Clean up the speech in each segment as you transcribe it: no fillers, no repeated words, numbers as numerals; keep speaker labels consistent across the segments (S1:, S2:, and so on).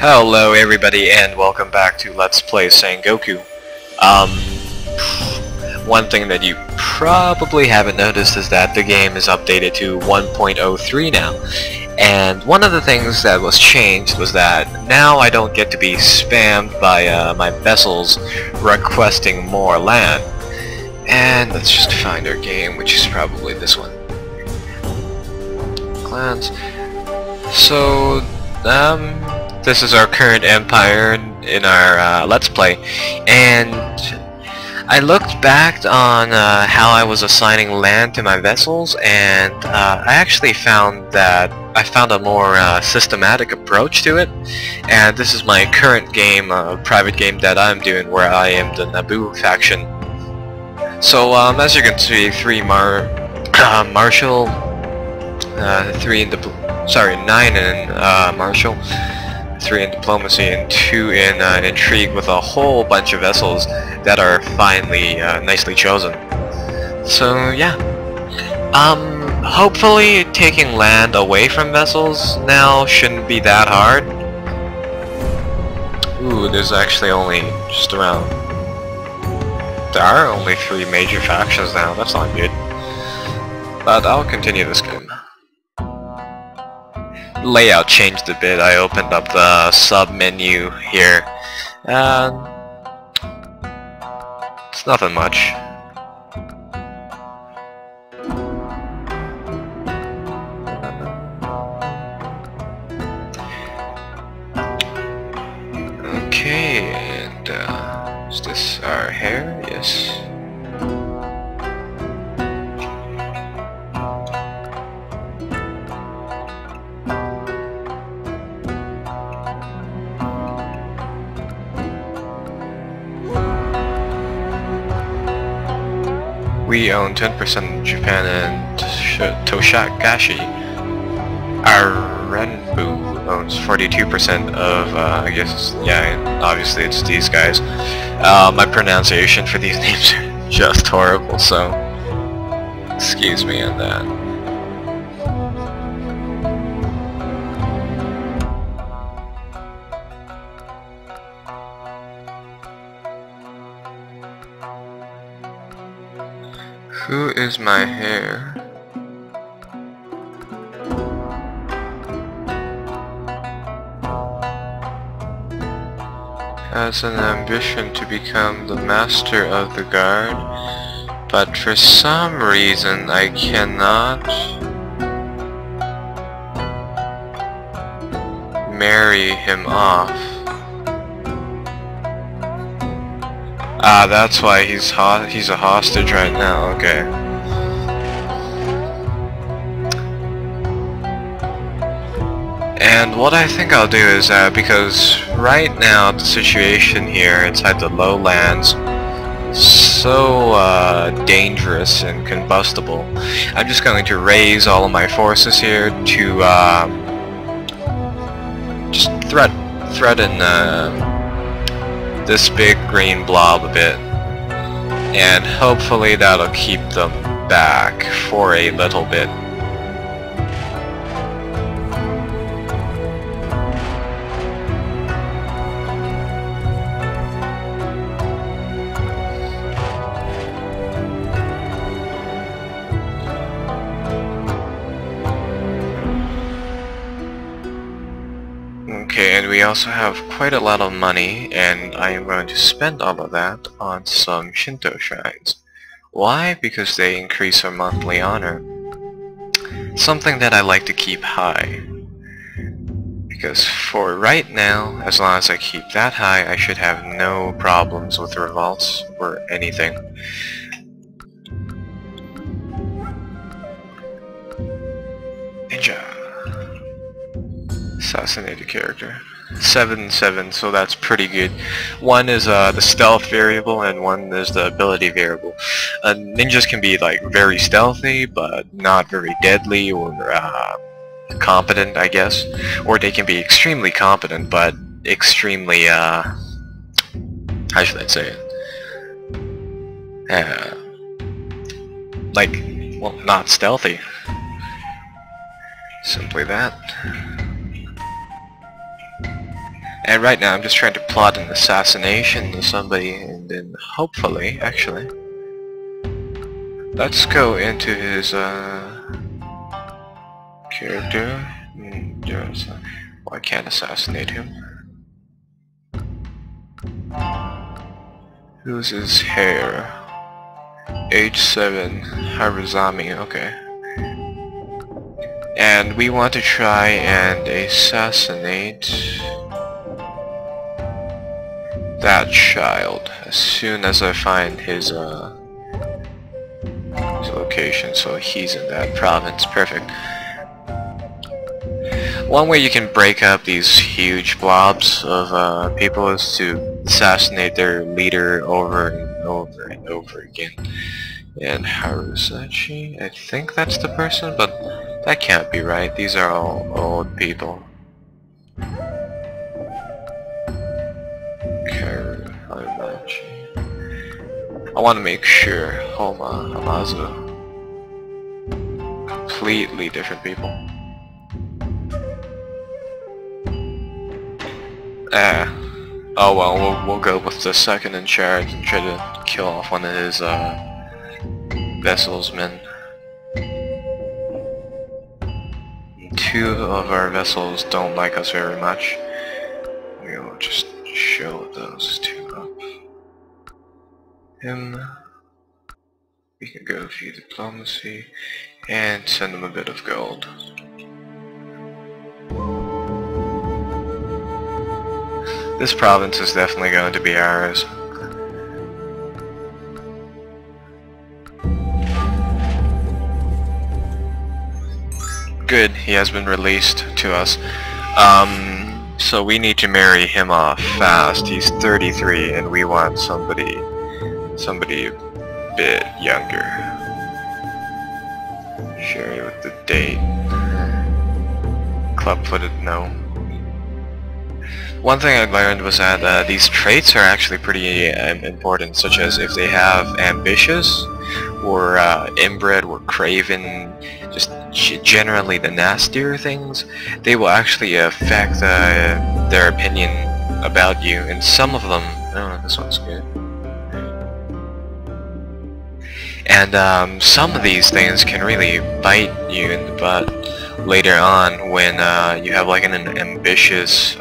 S1: Hello everybody and welcome back to Let's Play Sengoku. One thing that you probably haven't noticed is that the game is updated to 1.03 now. And one of the things that was changed was that now I don't get to be spammed by my vessels requesting more land. And let's just find our game, which is probably this one. Clans. So, this is our current empire in our Let's Play, and I looked back on how I was assigning land to my vessels, and I actually found that I found a more systematic approach to it, and this is my current game, private game that I'm doing, where I am the Naboo faction. So as you can see, 9 in martial, 3 in diplomacy, and 2 in intrigue, with a whole bunch of vessels that are finally nicely chosen. So yeah, hopefully taking land away from vessels now shouldn't be that hard. Ooh, there's actually only just around... There are only 3 major factions now, that's not good. But I'll continue this game. Layout changed a bit. I opened up the sub menu here. It's nothing much. Okay, and is this our hair? Yes. We own 10% in Japan and Toshakashi. Our Renbu owns 42% of, I guess, yeah, obviously it's these guys. My pronunciation for these names are just horrible, so excuse me on that. Who is my hair? Has an ambition to become the master of the guard, but for some reason I cannot marry him off. Ah, that's why he's a hostage right now, okay. And what I think I'll do is, because right now the situation here inside the lowlands is so dangerous and combustible, I'm just going to raise all of my forces here to just threaten this big green blob a bit, and hopefully that'll keep them back for a little bit. Okay, and we also have quite a lot of money, and I am going to spend all of that on some Shinto shrines. Why? Because they increase our monthly honor. Something that I like to keep high. Because for right now, as long as I keep that high, I should have no problems with revolts or anything. Ninja. Assassinated character. 7/7, so that's pretty good. One is the stealth variable, and one is the ability variable. Ninjas can be like very stealthy, but not very deadly or competent, I guess. Or they can be extremely competent, but extremely how should I say it? Like, well, not stealthy. Simply that. And right now I'm just trying to plot an assassination to somebody, and then hopefully, actually, let's go into his character. Well, I can't assassinate him. Who's his hair? Age 7, Haruzami, okay. And we want to try and assassinate that child as soon as I find his location. So he's in that province. Perfect. One way you can break up these huge blobs of people is to assassinate their leader over and over and over again. And Harusachi, I think that's the person, but that can't be right. These are all old people. Harusachi. I want to make sure. Homa, Hamazu. Completely different people. Oh well, we'll go with the second in charge and try to kill off one of his vessel's men. Two of our vessels don't like us very much. We'll just show those two up. Him. We can go via diplomacy and send him a bit of gold. This province is definitely going to be ours. Good, he has been released to us. So we need to marry him off fast. He's 33 and we want somebody a bit younger. Share it with the date. Club-footed, no. One thing I learned was that these traits are actually pretty important, such as if they have ambitious, or inbred, or craven, just generally the nastier things, they will actually affect their opinion about you, and some of them, oh, this one's good. And some of these things can really bite you in the butt later on when you have like an ambitious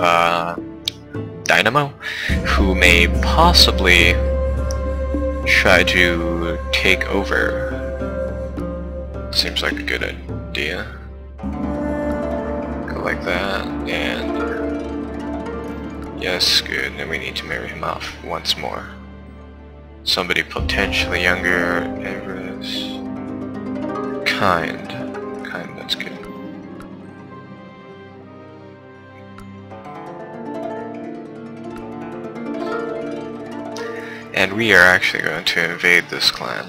S1: dynamo who may possibly try to take over. Seems like a good idea. Go like that, and yes, good. Then we need to marry him off once more. Somebody potentially younger, Everest. Kind, that's good. And we are actually going to invade this clan.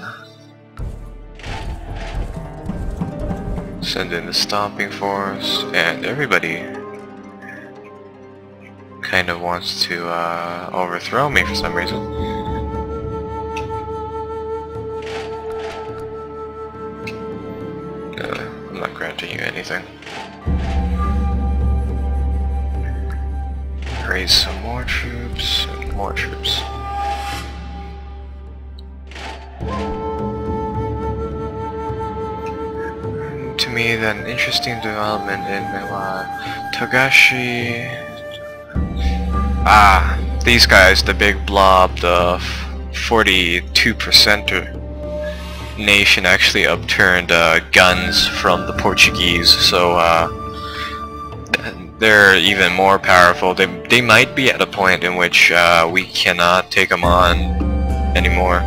S1: Send in the stomping force, and everybody kind of wants to overthrow me for some reason. I'm not granting you anything. Raise some more troops, and more troops. To me, an interesting development in Togashi. These guys, the big blob, the 42%er nation actually upturned guns from the Portuguese, so they're even more powerful. They might be at a point in which we cannot take them on anymore.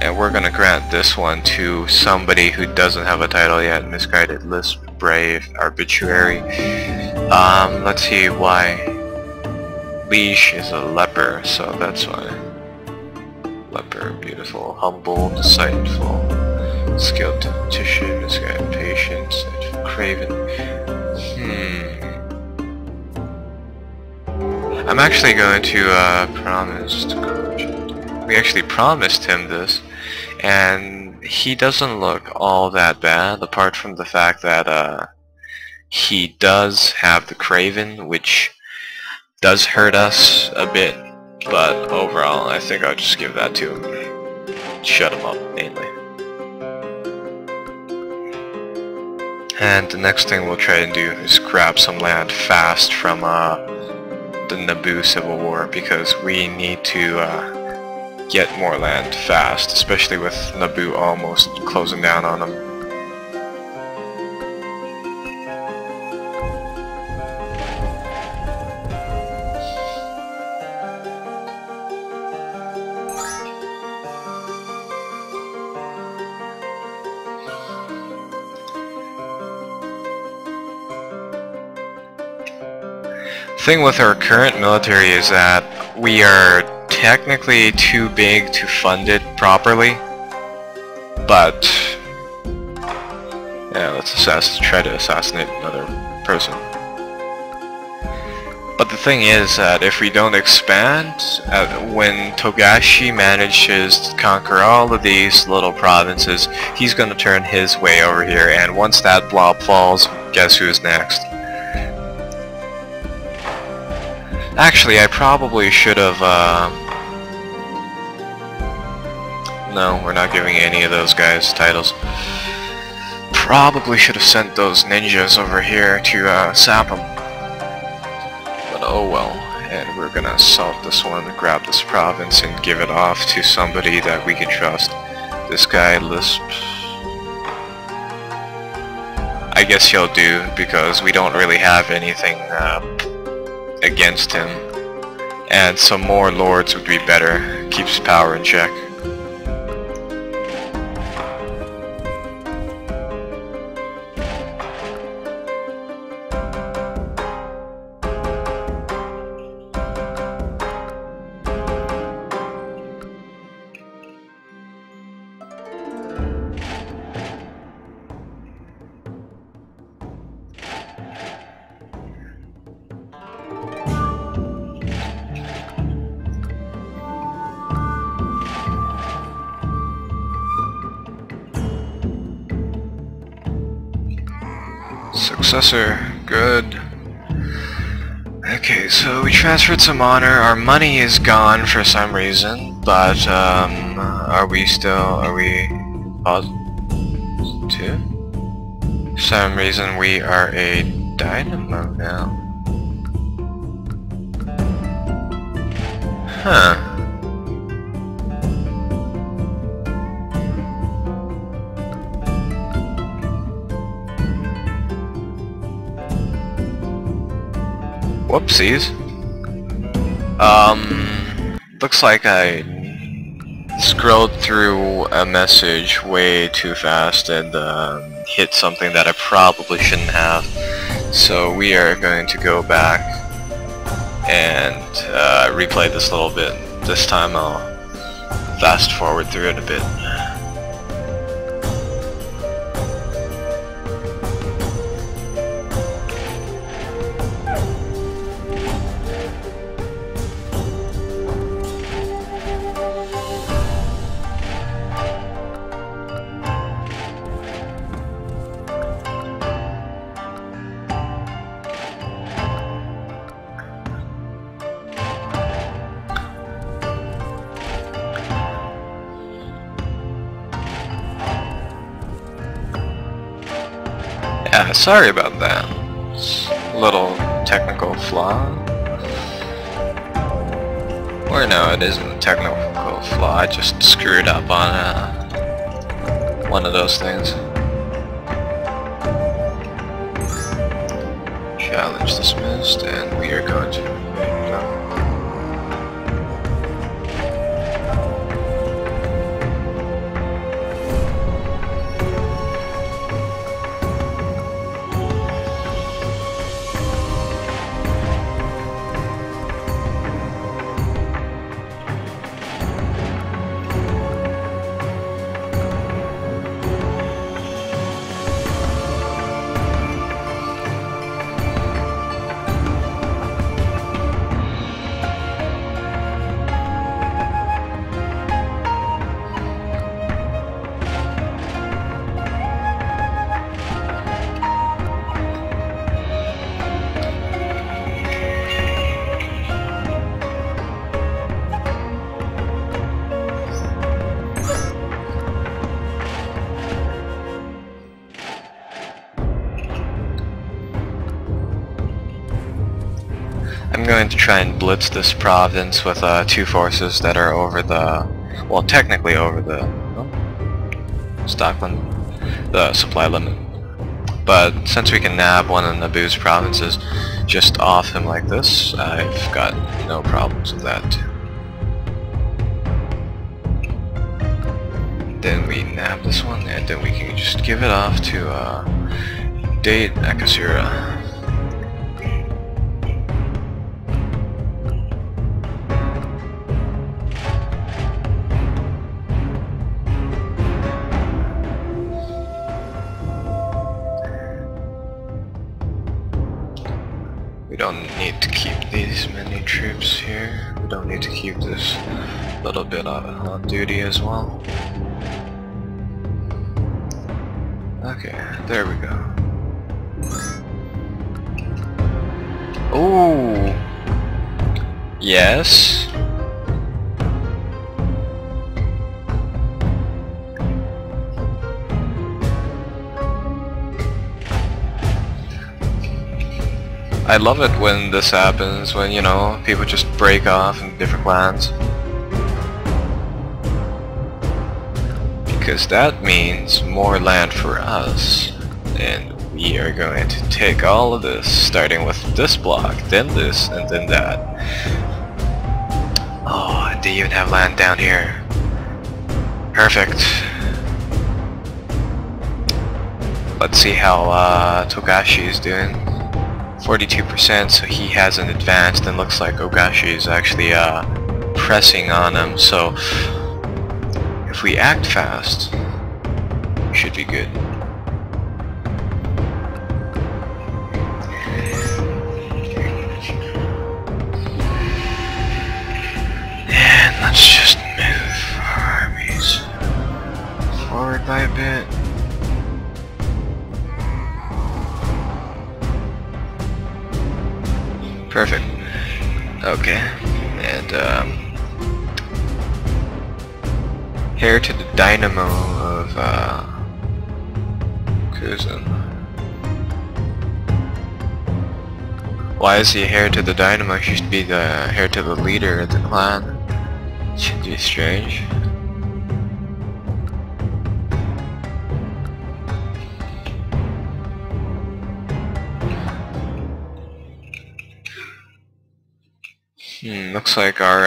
S1: And we're gonna grant this one to somebody who doesn't have a title yet. Misguided Lisp, Brave, Arbitrary. Let's see why. Leash is a leper, so that's why. Leper, beautiful, humble, insightful, skilled tactician, misguided, patient, craven. I'm actually going to promise. We actually promised him this, and he doesn't look all that bad, apart from the fact that he does have the craven, which does hurt us a bit, but overall I think I'll just give that to him. Shut him up, mainly. And the next thing we'll try and do is grab some land fast from the Naboo Civil War, because we need to get more land fast, especially with Naboo almost closing down on them. The thing with our current military is that we are technically too big to fund it properly, but yeah, let's try to assassinate another person. But the thing is that if we don't expand, when Togashi manages to conquer all of these little provinces, he's going to turn his way over here, and once that blob falls, guess who's next? Actually, I probably should have, no, we're not giving any of those guys titles. Probably should have sent those ninjas over here to, sap them. But oh well, and we're gonna assault this one, grab this province, and give it off to somebody that we can trust. This guy, Lisp. I guess he'll do, because we don't really have anything, against him, and some more lords would be better. Keeps power in check. Successor, good. Okay, so we transferred some honor. Our money is gone for some reason, but are we positive? For some reason we are a dynamo now. Huh. Whoopsies. Looks like I scrolled through a message way too fast and hit something that I probably shouldn't have. So we are going to go back and replay this a little bit. This time I'll fast forward through it a bit. Yeah, sorry about that. Little technical flaw. Or no, it isn't a technical flaw, I just screwed up on one of those things. Challenge dismissed, and we are going to... I'm going to try and blitz this province with 2 forces that are over the, well, technically over the stock limit, the supply limit. But since we can nab one of Naboo's provinces just off him like this, I've got no problems with that too. Then we nab this one, and then we can just give it off to Date Akasura. We don't need to keep these many troops here. We don't need to keep this little bit on duty as well. Okay, there we go. Ooh! Yes? I love it when this happens, when, you know, people just break off in different clans. Because that means more land for us. And we are going to take all of this, starting with this block, then this, and then that. Oh, and they even have land down here. Perfect. Let's see how Togashi is doing. 42%, so he hasn't advanced, and looks like Ogashi is actually pressing on him, so if we act fast, we should be good. And let's just move our armies forward by a bit. Perfect. Okay. And heir to the dynamo of Kuzan. Why is he heir to the dynamo? He should be the heir to the leader of the clan. Should be strange. Looks like our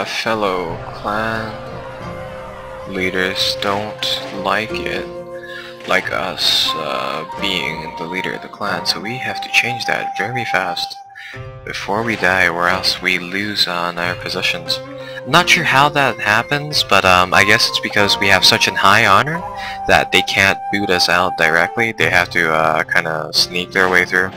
S1: fellow clan leaders don't like it, like us being the leader of the clan, so we have to change that very fast before we die, or else we lose on our possessions. Not sure how that happens, but I guess it's because we have such an high honor that they can't boot us out directly. They have to kind of sneak their way through.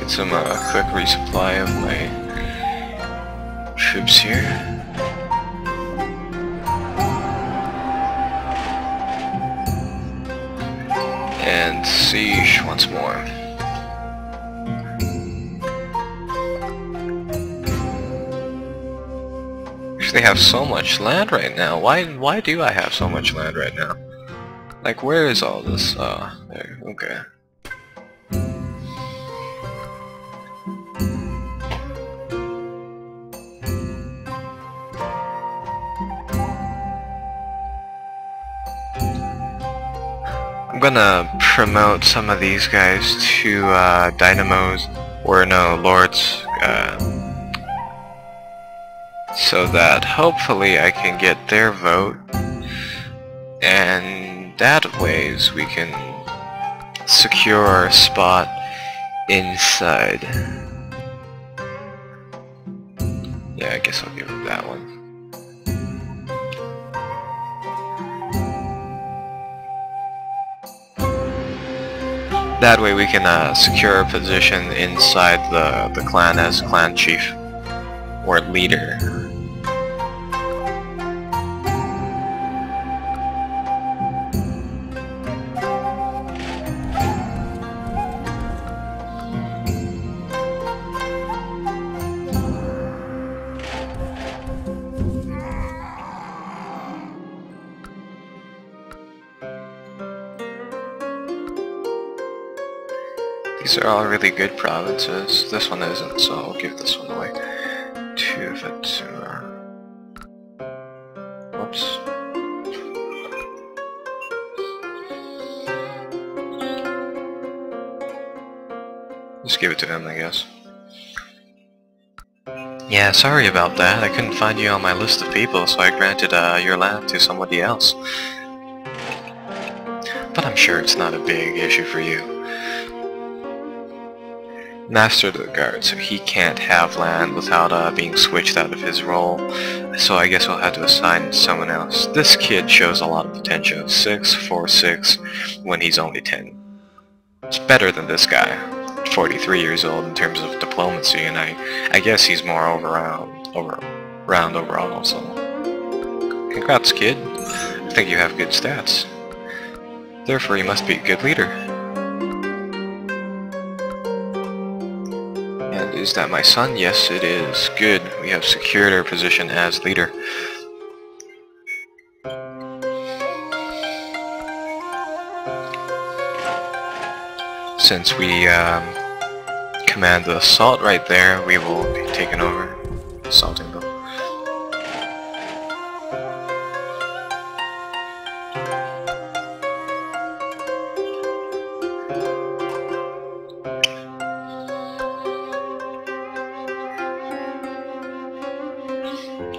S1: Some quick resupply of my troops here. And siege once more. Actually have so much land right now. Why do I have so much land right now? Like, where is all this? There, okay. I'm gonna promote some of these guys to dynamos, or no, lords, so that hopefully I can get their vote, and that ways we can secure our spot inside. Yeah, I guess I'll give it that one. That way we can secure a position inside the clan as clan chief or leader. These are all really good provinces. This one isn't, so I'll give this one away to Vetsura. Whoops. Just give it to him, I guess. Yeah, sorry about that. I couldn't find you on my list of people, so I granted your land to somebody else. But I'm sure it's not a big issue for you. Master of the Guard, so he can't have land without being switched out of his role, so I guess we'll have to assign someone else. This kid shows a lot of potential, 6, 4, 6, when he's only 10. It's better than this guy, 43 years old in terms of diplomacy, and I guess he's more round overall, so congrats, kid. I think you have good stats. Therefore you must be a good leader. And is that my son? Yes, it is. Good. We have secured our position as leader. Since we command the assault right there, we will be taking over, assaulting them.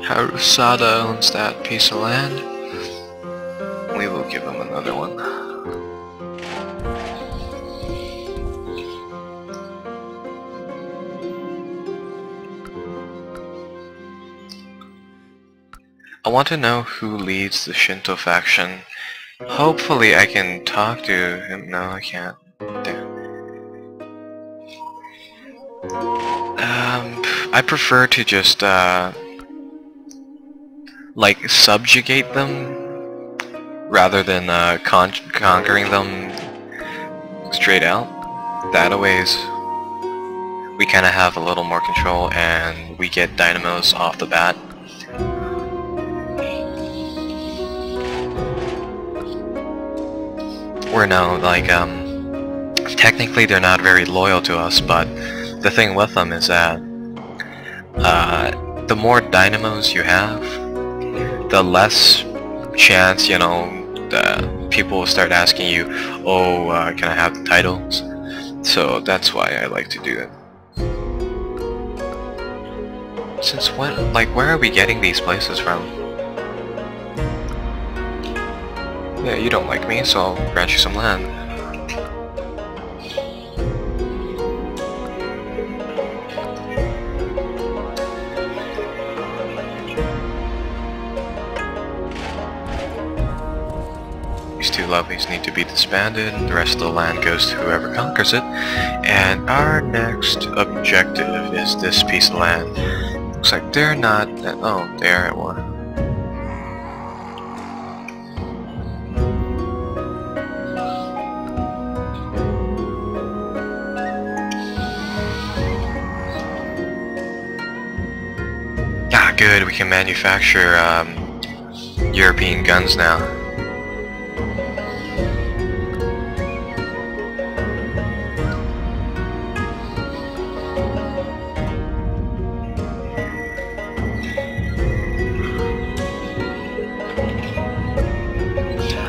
S1: Harusada owns that piece of land. We will give him another one. I want to know who leads the Shinto faction. Hopefully I can talk to him. No, I can't. Damn. I prefer to just like subjugate them rather than conquering them straight out. That ways we kind of have a little more control and we get dynamos off the bat. We're now like technically they're not very loyal to us, but the thing with them is that the more dynamos you have, the less chance, you know, people will start asking you, oh, can I have the titles? So that's why I like to do it. Since when, like, where are we getting these places from? Yeah, you don't like me, so I'll grant you some land. These two lovelies need to be disbanded, the rest of the land goes to whoever conquers it, and our next objective is this piece of land. Looks like they're not at, oh, they are at war. Ah, good, we can manufacture European guns now.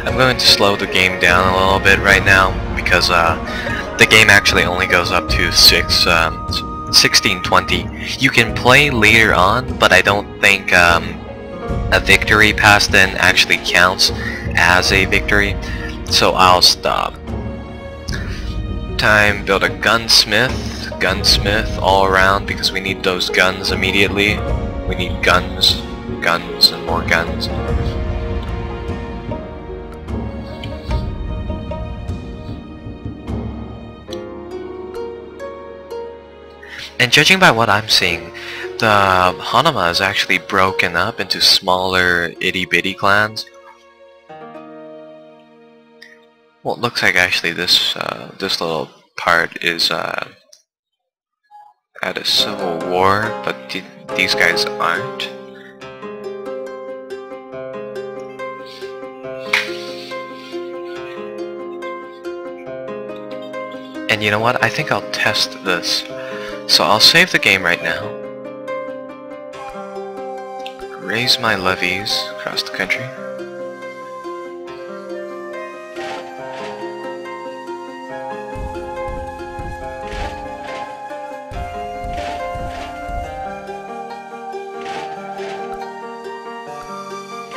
S1: I'm going to slow the game down a little bit right now because the game actually only goes up to 1620. You can play later on, but I don't think a victory past then actually counts as a victory, so I'll stop. Time, build a gunsmith all around because we need those guns immediately. We need guns, and more guns. And judging by what I'm seeing, the Hanama is actually broken up into smaller itty-bitty clans. Well, it looks like actually this this little part is at a civil war, but these guys aren't. And you know what? I think I'll test this. So I'll save the game right now. Raise my levies across the country.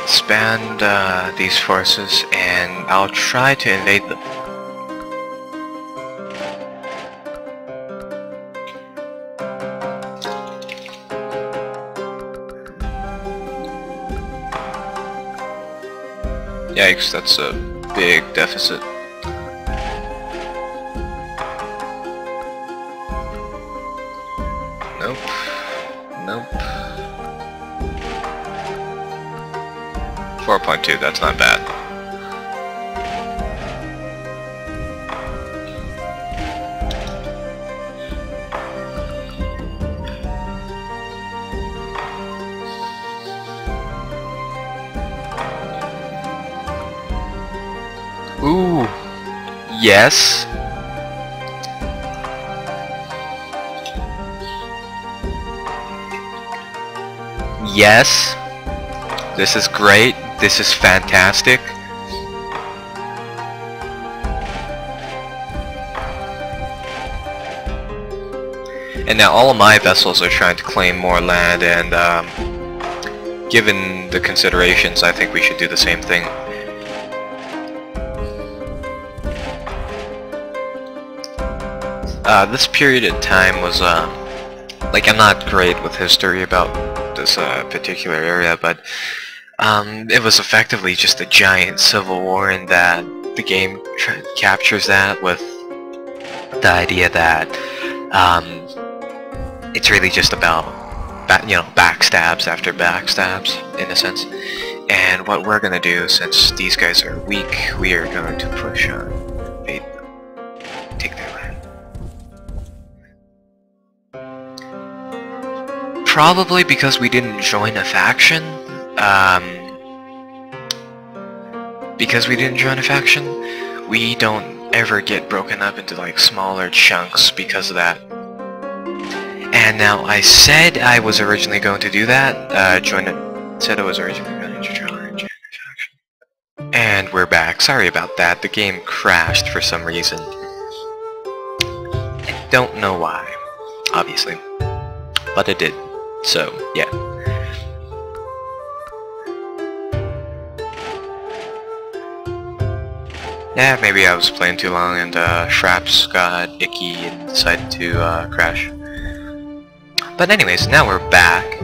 S1: Expand these forces, and I'll try to invade them. Yikes, that's a big deficit. Nope. Nope. 4.2, that's not bad. Ooh, yes. Yes. This is great. This is fantastic. And now all of my vessels are trying to claim more land, and given the considerations, I think we should do the same thing. This period of time was, like, I'm not great with history about this particular area, but it was effectively just a giant civil war, in that the game captures that with the idea that it's really just about, backstabs after backstabs, in a sense. And what we're gonna do, since these guys are weak, we are going to push on, invade them, take their land. Probably because we didn't join a faction. We don't ever get broken up into like smaller chunks because of that. And now I said I was originally going to do that. Said I was originally going to join a faction. And we're back. Sorry about that. The game crashed for some reason. I don't know why, obviously, but it did. So, yeah. Yeah, maybe I was playing too long and Fraps got icky and decided to crash. But anyways, now we're back.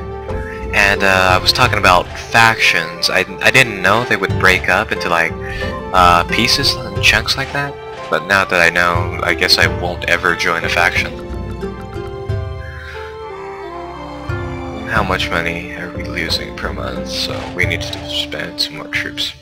S1: And I was talking about factions. I didn't know they would break up into like pieces and chunks like that. But now that I know, I guess I won't ever join a faction. How much money are we losing per month? So we need to spend some more troops.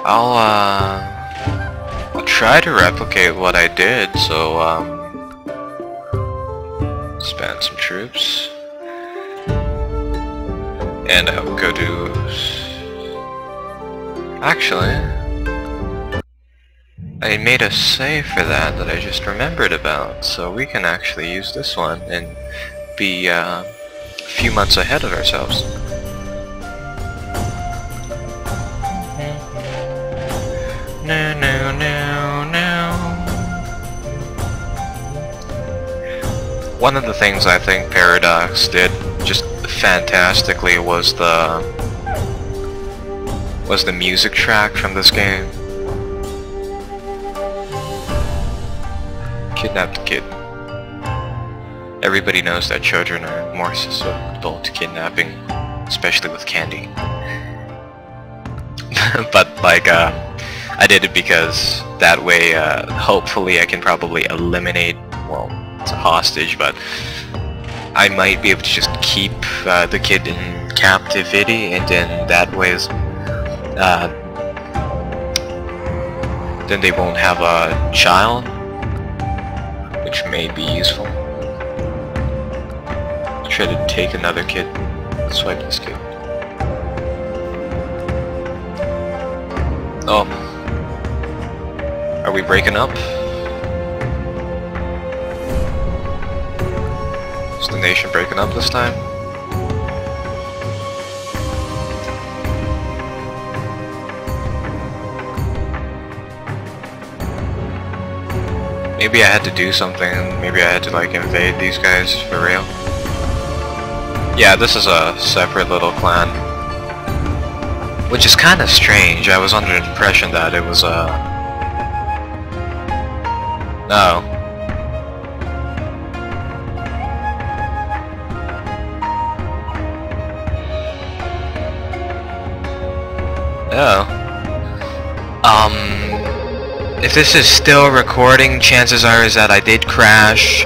S1: I'll try to replicate what I did, so spend some troops, and I'll go to. Actually, I made a save for that I just remembered about, so we can actually use this one and be a few months ahead of ourselves. No, no, no, no. One of the things I think Paradox did just fantastically was the music track from this game. Kidnapped kid. Everybody knows that children are more susceptible to kidnapping, especially with candy. But like, I did it because that way, hopefully I can probably eliminate, well, it's a hostage, but I might be able to just keep the kid in captivity, and then that way then they won't have a child, which may be useful. Try to take another kid, swipe this kid. Oh. Are we breaking up? Is the nation breaking up this time? Maybe I had to do something. Maybe I had to like invade these guys for real. Yeah, this is a separate little clan. Which is kind of strange. I was under the impression that it was no. Oh. If this is still recording, chances are is that I did crash.